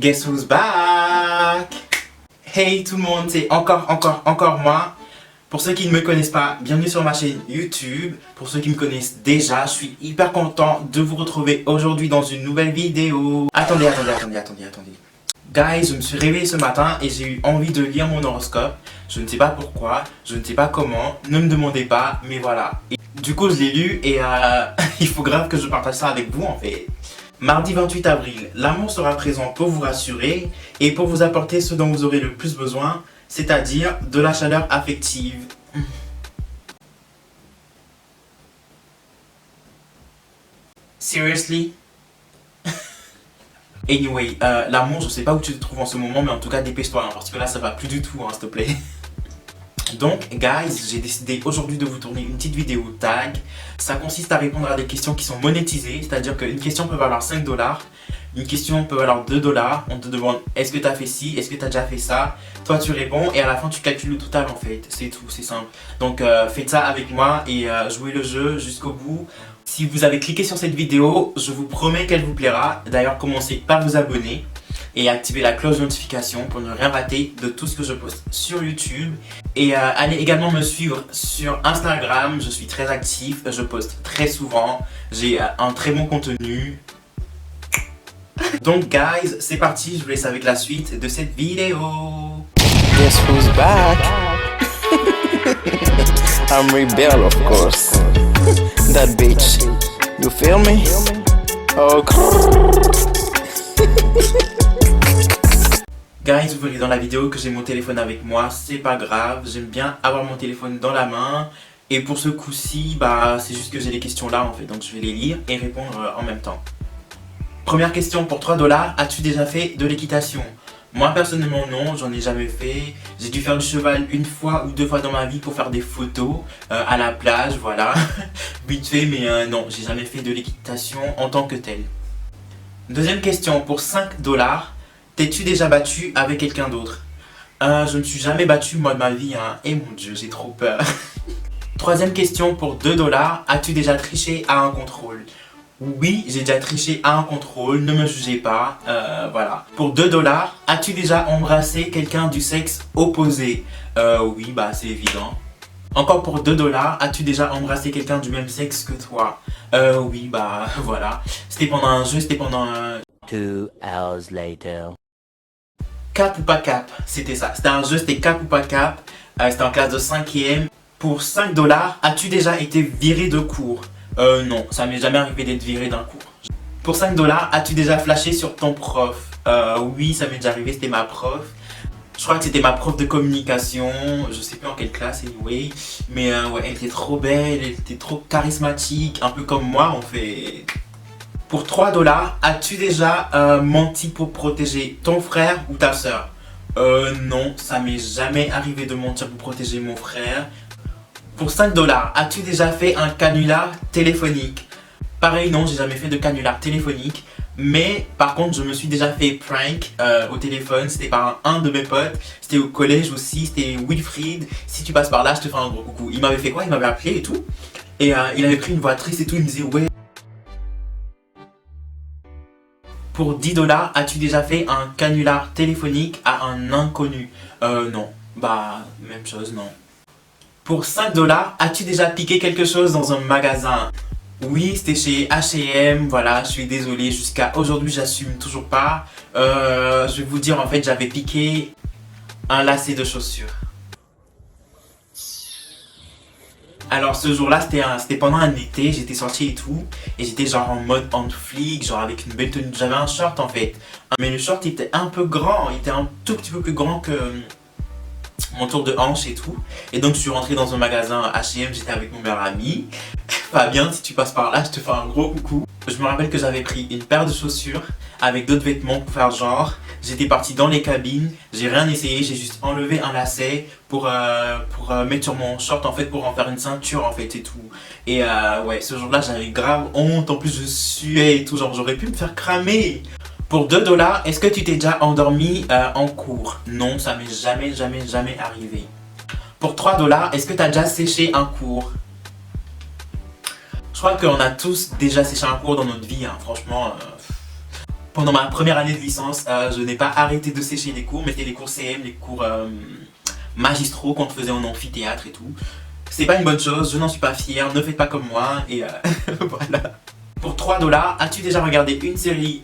Guess who's back? Hey tout le monde, c'est encore moi. Pour ceux qui ne me connaissent pas, bienvenue sur ma chaîne YouTube. Pour ceux qui me connaissent déjà, je suis hyper content de vous retrouver aujourd'hui dans une nouvelle vidéo. Attendez. Guys, je me suis réveillé ce matin et j'ai eu envie de lire mon horoscope. Je ne sais pas pourquoi, je ne sais pas comment, ne me demandez pas, mais voilà. Et du coup, je l'ai lu et il faut grave que je partage ça avec vous en fait. Mardi 28 avril, l'amour sera présent pour vous rassurer et pour vous apporter ce dont vous aurez le plus besoin, c'est-à-dire de la chaleur affective. Seriously? Anyway, l'amour, je sais pas où tu te trouves en ce moment, mais en tout cas dépêche-toi, hein, parce que là ça va plus du tout, hein, s'il te plaît. Donc, guys, j'ai décidé aujourd'hui de vous tourner une petite vidéo tag. Ça consiste à répondre à des questions qui sont monétisées, c'est-à-dire qu'une question peut valoir 5 $, une question peut valoir 2 $. On te demande est-ce que tu as fait ci, est-ce que tu as déjà fait ça. Toi, tu réponds et à la fin, tu calcules le total en fait. C'est tout, c'est simple. Donc, faites ça avec moi et jouez le jeu jusqu'au bout. Si vous avez cliqué sur cette vidéo, je vous promets qu'elle vous plaira. D'ailleurs, commencez par vous abonner et activer la cloche de notification pour ne rien rater de tout ce que je poste sur YouTube. Et allez également me suivre sur Instagram, je suis très actif, je poste très souvent, j'ai un très bon contenu. Donc guys, c'est parti, je vous laisse avec la suite de cette vidéo. Guess who's back? I'm Rebel, of course. That bitch. You feel me? Oh. Guys, vous verrez dans la vidéo que j'ai mon téléphone avec moi, c'est pas grave, j'aime bien avoir mon téléphone dans la main. Et pour ce coup-ci, bah, c'est juste que j'ai les questions là en fait, donc je vais les lire et répondre en même temps. Première question pour 3 $, as-tu déjà fait de l'équitation? Moi personnellement non, j'en ai jamais fait. J'ai dû faire du cheval une fois ou deux fois dans ma vie pour faire des photos à la plage, voilà. Vite fait, mais non, j'ai jamais fait de l'équitation en tant que telle. Deuxième question pour 5 $. T'es-tu déjà battu avec quelqu'un d'autre? Je ne suis jamais battu moi de ma vie, hein. Et mon dieu, j'ai trop peur. Troisième question pour 2 $. As-tu déjà triché à un contrôle? Oui, j'ai déjà triché à un contrôle, ne me jugez pas, voilà. Pour 2 $, as-tu déjà embrassé quelqu'un du sexe opposé? Oui, bah c'est évident. Encore pour 2 $, as-tu déjà embrassé quelqu'un du même sexe que toi? Oui, bah voilà. C'était pendant un jeu, c'était pendant un... 2 hours later. Cap ou pas cap, c'était ça. C'était un jeu, c'était cap ou pas cap. C'était en classe de 5e. Pour 5 $, as-tu déjà été viré de cours? Non, ça m'est jamais arrivé d'être viré d'un cours. Pour 5 $, as-tu déjà flashé sur ton prof? Oui, ça m'est déjà arrivé, c'était ma prof. Je crois que c'était ma prof de communication, je sais plus en quelle classe anyway. Mais ouais, elle était trop belle, elle était trop charismatique, un peu comme moi en fait. Pour 3 $, as-tu déjà menti pour protéger ton frère ou ta soeur? Non, ça m'est jamais arrivé de mentir pour protéger mon frère. Pour 5 $, as-tu déjà fait un canular téléphonique? Pareil, non, j'ai jamais fait de canular téléphonique. Mais par contre, je me suis déjà fait prank au téléphone. C'était par un de mes potes. C'était au collège aussi, c'était Wilfried. Si tu passes par là, je te fais un gros coucou. Il m'avait fait quoi? Il m'avait appelé et tout. Et il avait pris une voix triste et tout. Il me disait ouais. Pour 10 $, as-tu déjà fait un canular téléphonique à un inconnu? Non. Bah, même chose, non. Pour 5 $, as-tu déjà piqué quelque chose dans un magasin? Oui, c'était chez H&M, voilà, je suis désolé, jusqu'à aujourd'hui, j'assume toujours pas. Je vais vous dire, en fait, j'avais piqué un lacet de chaussures. Alors ce jour-là, c'était pendant un été, j'étais sorti et tout, et j'étais genre en mode on flic, genre avec une belle tenue. J'avais un short en fait, mais le short était un peu grand, il était un tout petit peu plus grand que mon tour de hanche et tout. Et donc je suis rentré dans un magasin H&M, j'étais avec mon meilleur ami. Fabien, si tu passes par là, je te fais un gros coucou. Je me rappelle que j'avais pris une paire de chaussures avec d'autres vêtements pour faire genre. J'étais parti dans les cabines, j'ai rien essayé, j'ai juste enlevé un lacet pour mettre sur mon short en fait, pour en faire une ceinture en fait et tout. Et ouais, ce jour-là j'avais grave honte, en plus je suais et tout, genre j'aurais pu me faire cramer. Pour 2 $, est-ce que tu t'es déjà endormi en cours? Non, ça m'est jamais arrivé. Pour 3 $, est-ce que tu as déjà séché un cours? Je crois qu'on a tous déjà séché un cours dans notre vie, hein, franchement. Pendant ma première année de licence, je n'ai pas arrêté de sécher les cours, mais c'était les cours CM, les cours magistraux qu'on faisait en amphithéâtre et tout. C'est pas une bonne chose, je n'en suis pas fier, ne faites pas comme moi, et voilà. Pour 3 $, as-tu déjà regardé une série,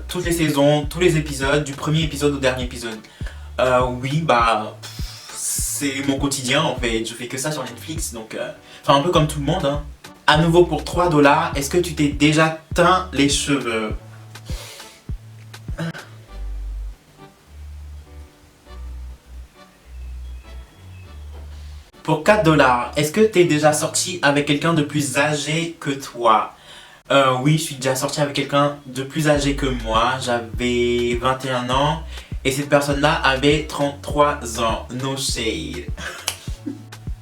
toutes les saisons, tous les épisodes, du premier épisode au dernier épisode? Oui, bah, c'est mon quotidien en fait, je fais que ça sur Netflix, donc, enfin un peu comme tout le monde, hein. À nouveau pour 3 $, est-ce que tu t'es déjà teint les cheveux? Pour 4 $, est-ce que t'es déjà sorti avec quelqu'un de plus âgé que toi? Oui, je suis déjà sorti avec quelqu'un de plus âgé que moi. J'avais 21 ans et cette personne-là avait 33 ans. No shade.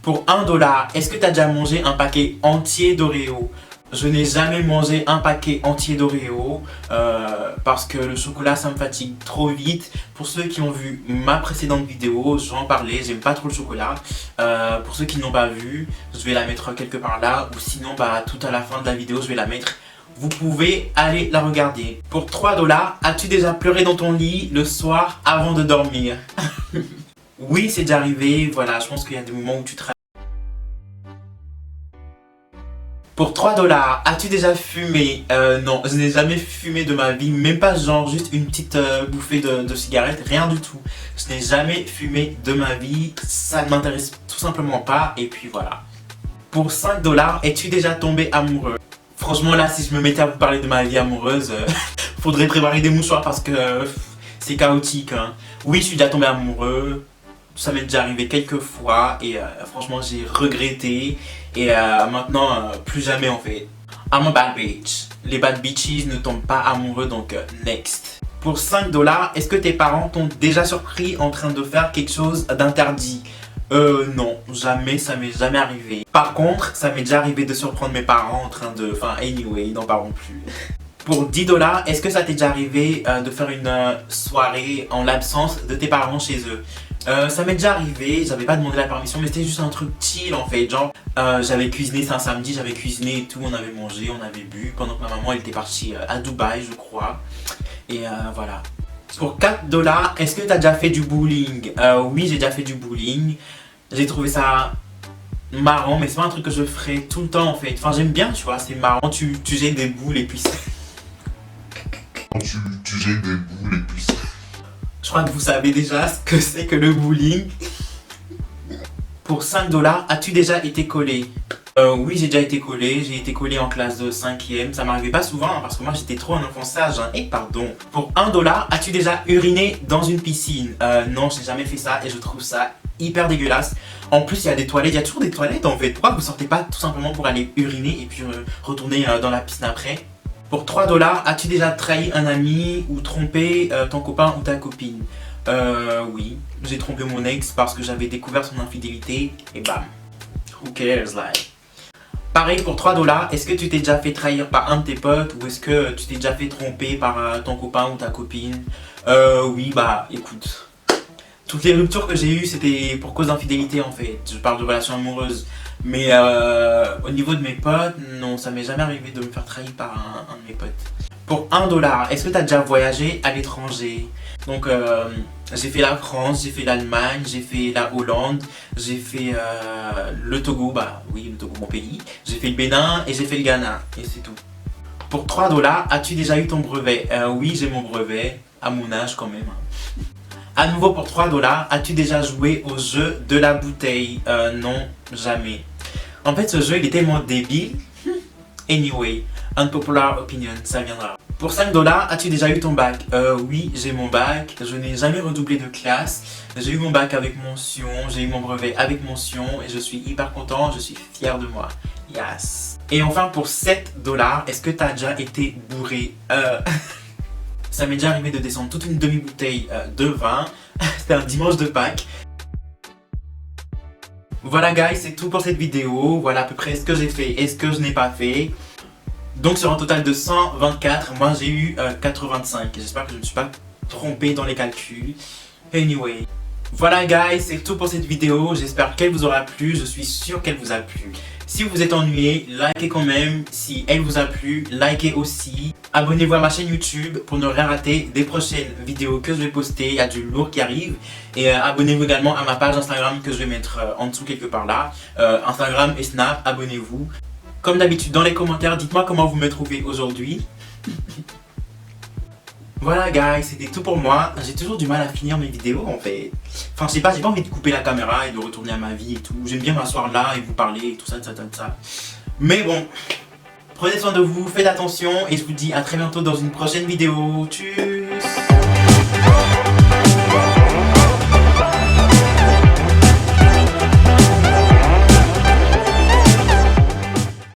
Pour 1 $, est-ce que t'as déjà mangé un paquet entier d'Oreo? Je n'ai jamais mangé un paquet entier d'Oreo parce que le chocolat ça me fatigue trop vite. Pour ceux qui ont vu ma précédente vidéo, j'en parlais, j'aime pas trop le chocolat. Pour ceux qui n'ont pas vu, je vais la mettre quelque part là ou sinon bah tout à la fin de la vidéo je vais la mettre. Vous pouvez aller la regarder. Pour 3 $, as-tu déjà pleuré dans ton lit le soir avant de dormir? Oui, c'est déjà arrivé, voilà, je pense qu'il y a des moments où tu te... Pour 3 $, as-tu déjà fumé? Non, je n'ai jamais fumé de ma vie, même pas genre juste une petite bouffée de cigarette, rien du tout. Je n'ai jamais fumé de ma vie, ça ne m'intéresse tout simplement pas, et puis voilà. Pour 5 $, es-tu déjà tombé amoureux? Franchement là, si je me mettais à vous parler de ma vie amoureuse, faudrait préparer des mouchoirs parce que c'est chaotique, hein. Oui, je suis déjà tombé amoureux. Ça m'est déjà arrivé quelques fois et franchement j'ai regretté et maintenant plus jamais en fait. I'm a bad bitch. Les bad bitches ne tombent pas amoureux donc next. Pour 5 $, est-ce que tes parents t'ont déjà surpris en train de faire quelque chose d'interdit? Non, jamais, ça m'est jamais arrivé. Par contre, ça m'est déjà arrivé de surprendre mes parents en train de... Enfin anyway, n'en parlons plus. Pour 10 $, est-ce que ça t'est déjà arrivé de faire une soirée en l'absence de tes parents chez eux? Ça m'est déjà arrivé, j'avais pas demandé la permission mais c'était juste un truc chill en fait, genre j'avais cuisiné, c'est un samedi, j'avais cuisiné et tout, on avait mangé, on avait bu pendant que ma maman elle était partie à Dubaï je crois et voilà. Pour 4 $, est-ce que t'as déjà fait du bowling? Oui, j'ai déjà fait du bowling, j'ai trouvé ça marrant mais c'est pas un truc que je ferais tout le temps en fait, enfin j'aime bien tu vois, c'est marrant, tu jettes des boules et puis tu jettes des boules et puis je crois que vous savez déjà ce que c'est que le bowling. Pour 5 $, as-tu déjà été collé? Oui, j'ai déjà été collé. J'ai été collé en classe de 5e. Ça m'arrivait pas souvent hein, parce que moi j'étais trop un enfant sage. Hein. Et pardon. Pour 1 $, as-tu déjà uriné dans une piscine? Non, j'ai jamais fait ça et je trouve ça hyper dégueulasse. En plus, il y a des toilettes. Il y a toujours des toilettes en fait. Pourquoi vous sortez pas tout simplement pour aller uriner et puis retourner dans la piscine après? Pour 3 $, as-tu déjà trahi un ami ou trompé ton copain ou ta copine? Oui, j'ai trompé mon ex parce que j'avais découvert son infidélité et bam. Who cares like? Pareil pour 3 $, est-ce que tu t'es déjà fait trahir par un de tes potes ou est-ce que tu t'es déjà fait tromper par ton copain ou ta copine? Oui, bah écoute. Toutes les ruptures que j'ai eues c'était pour cause d'infidélité en fait. Je parle de relations amoureuses. Mais au niveau de mes potes, non, ça m'est jamais arrivé de me faire trahir par un de mes potes. Pour 1 $, est-ce que tu as déjà voyagé à l'étranger? Donc j'ai fait la France, j'ai fait l'Allemagne, j'ai fait la Hollande, j'ai fait le Togo, bah oui le Togo mon pays, j'ai fait le Bénin et j'ai fait le Ghana et c'est tout. Pour 3 $, as-tu déjà eu ton brevet? Oui j'ai mon brevet, à mon âge quand même. À nouveau pour 3 $, as-tu déjà joué au jeu de la bouteille? Non, jamais. En fait ce jeu il est tellement débile. Anyway, unpopular opinion, ça viendra. Pour 5 $, as-tu déjà eu ton bac? Oui, j'ai mon bac, je n'ai jamais redoublé de classe. J'ai eu mon bac avec mention, j'ai eu mon brevet avec mention et je suis hyper content, je suis fier de moi. Yes. Et enfin pour 7 $, est-ce que tu as déjà été bourré? Ça m'est déjà arrivé de descendre toute une demi-bouteille de vin. C'était un dimanche de Pâques. Voilà guys, c'est tout pour cette vidéo. Voilà à peu près ce que j'ai fait et ce que je n'ai pas fait. Donc sur un total de 124, moi j'ai eu 85. J'espère que je ne me suis pas trompé dans les calculs. Anyway, Voilà guys, c'est tout pour cette vidéo, j'espère qu'elle vous aura plu, je suis sûr qu'elle vous a plu. Si vous êtes ennuyé, likez quand même, si elle vous a plu, likez aussi. Abonnez-vous à ma chaîne YouTube pour ne rien rater des prochaines vidéos que je vais poster, il y a du lourd qui arrive. Et abonnez-vous également à ma page Instagram que je vais mettre en dessous quelque part là. Instagram et Snap, abonnez-vous. Comme d'habitude dans les commentaires, dites-moi comment vous me trouvez aujourd'hui. Voilà guys, c'était tout pour moi. J'ai toujours du mal à finir mes vidéos en fait. Enfin je sais pas, j'ai pas envie de couper la caméra et de retourner à ma vie et tout. J'aime bien m'asseoir là et vous parler et tout ça, ça. Mais bon, prenez soin de vous, faites attention et je vous dis à très bientôt dans une prochaine vidéo. Tchuss.